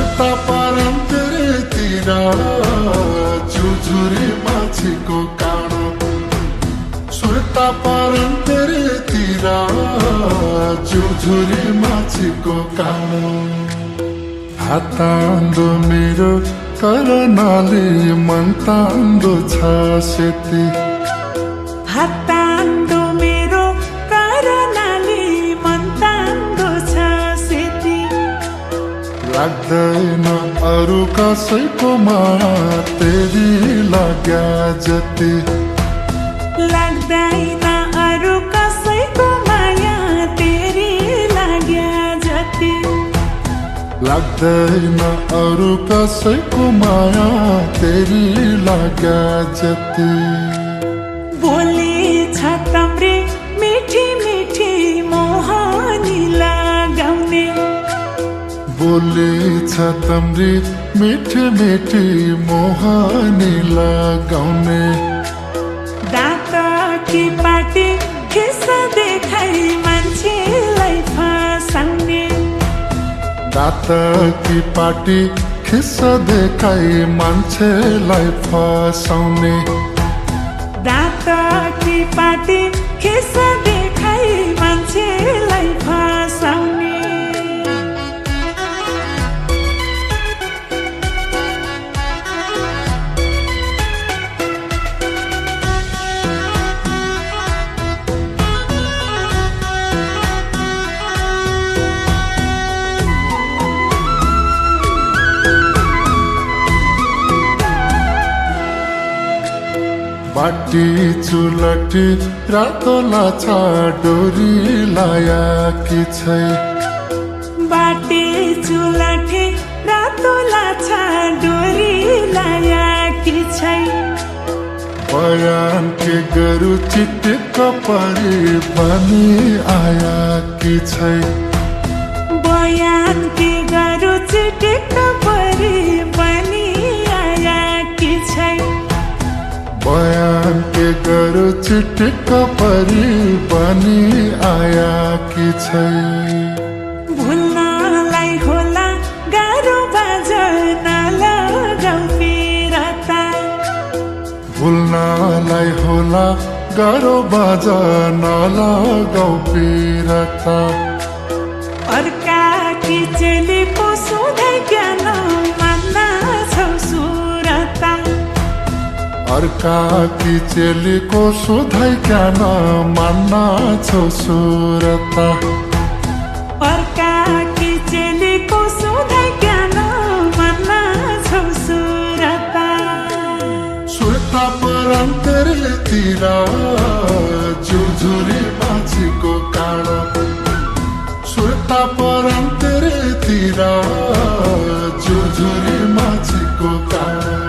सुर्ता पारन्तरतिर झुझुरे माछीको काँडो सुर्ता पारन्तरतिर झुझुरे माछीको काँडो हातान्दो मेरो करनाले मन तान्दो छ सेती हातान्दो मेरो करनाले मन तान्दो छ सेती लाग्दैन अरू कसैको माया तेरी लाग्या जति लाग्दैन अरू कसैको माया तेरी लाग्या जति लाग्दैन अरू कसैको माया तेरी लाग्या जति बोले छ तम्रे मिठी मिठी मोहनी लगाउने बोले छ तम्रे मिठी मिठी मोहनी लगाउने दाँत कि पाटी खिस देखाई मान्छेलाई फसाउने दाँत कि पाटी खिस देखाई मान्छेलाई फसाउने दाँत कि पाटी खिस देखाई मान्छेलाई फसाउने बाटी चुलटी रातो लाछा डोरी लाया कि छै बाटी चुलटी रातो लाछा डोरी लाया कि छै बयान के गरु चिटिक्क परी बनी आया कि छै बयान के गरु चिटिक्क परी बनी आया कि छै बयान के गरु चिटिक्क परी बनी आया कि छै भुल्नलाई होला गाह्रो बाजन लगाउ पिरता भुल्नलाई होला गाह्रो बाजन लगाउ पिरता अर्का कि चेली पो सोधै ज्ञान मान्न छौ सुरता अर्का कि चेलीको सुधाइ ज्ञान मान्न छौ सुरता अर्का कि चेलीको सोधै ज्ञान मान्न छौ सुरता सुर्ता परन्तरतिर झुझुरे माछीको काँडो सुर्ता परन्तरतिर झुझुरे माछीको काँडो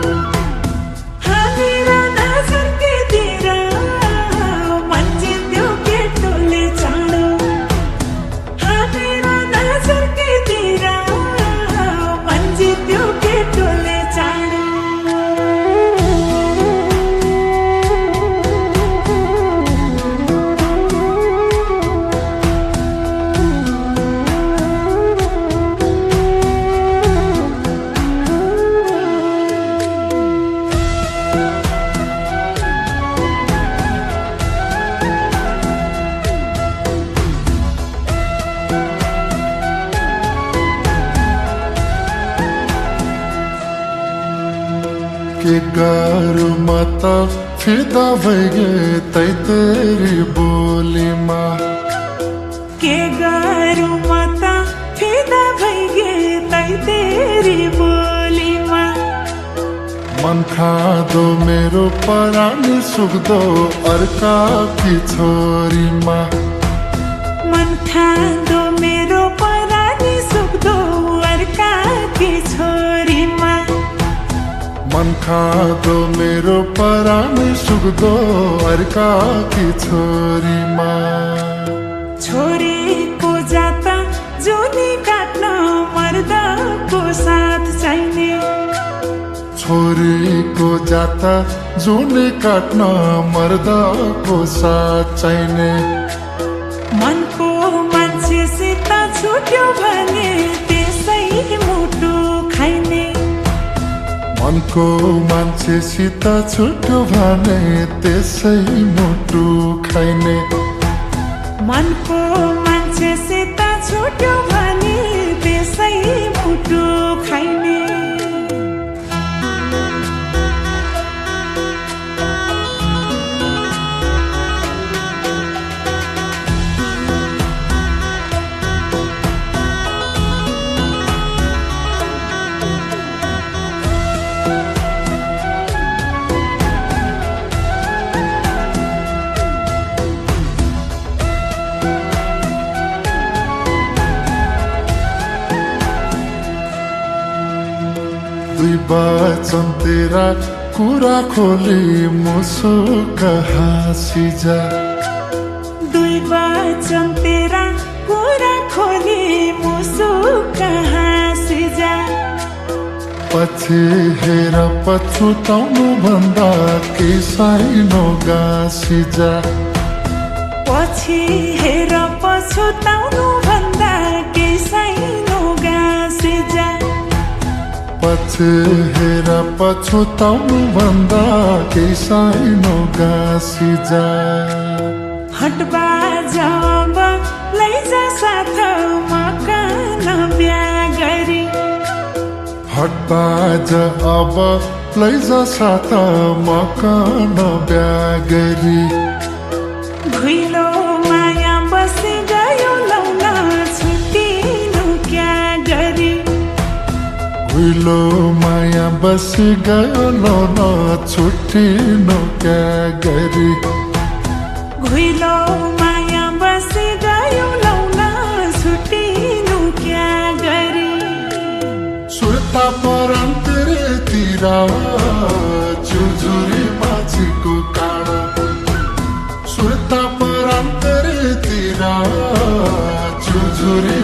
के गरु म त फिदा भइगे तै तेरी बोलीमा के गरु म त फिदा भइगे तै तेरी बोलीमा मन खाँदो मेरो परानी सुक्दो अर्का कि छोरीमा मन खाँदो मेरो परानी सुक्दो अर्का कि छोरीमा मन खाँदो मेरो परानी सुक्दो अर्का कि छोरीमा छोरीको जात जुनी काट्न मर्दको साथ चाहिने छोरीको जाता जुनी काट्न मर्दको साथ चाहिने मनको मान्छेसित छुट्यो भने त्यसै मुटु मनको मान्छेसित छुट्यो भने त्यसै मुटु खाइने मनको मान्छेसित छुट्यो भने त्यसै मुटु खाइने दुई वचन तेरा कुरा खोली मुसुक हाँसी जा दुई वचन तेरा कुरा खोली मुसुक हाँसी जा पछि हेर पछुताउनु भन्दा के साइनो गाँसी जा पछि हेर पछुताउनु भन्दा के साइनो गाँसी जा पछि हेर पछुताउनु भन्दा के साइनो गाँसी जा हटबाज अब लैजा साथ मकान बिहा गरी हटबाज अब लैजा साथ मकान बिहा गरी भुइलो माया बसी गयो लौन छुट्टिनु क्या गरी भुइलो माया बसी गयो लौन छुट्टिनु क्या गरी भुइलो माया बसी गयो लौन छुट्टिनु क्या गरी सुर्ता परन्तरतिर झुझुरी माछीको काँडो सुर्ता परन्तरतिर झुझुरी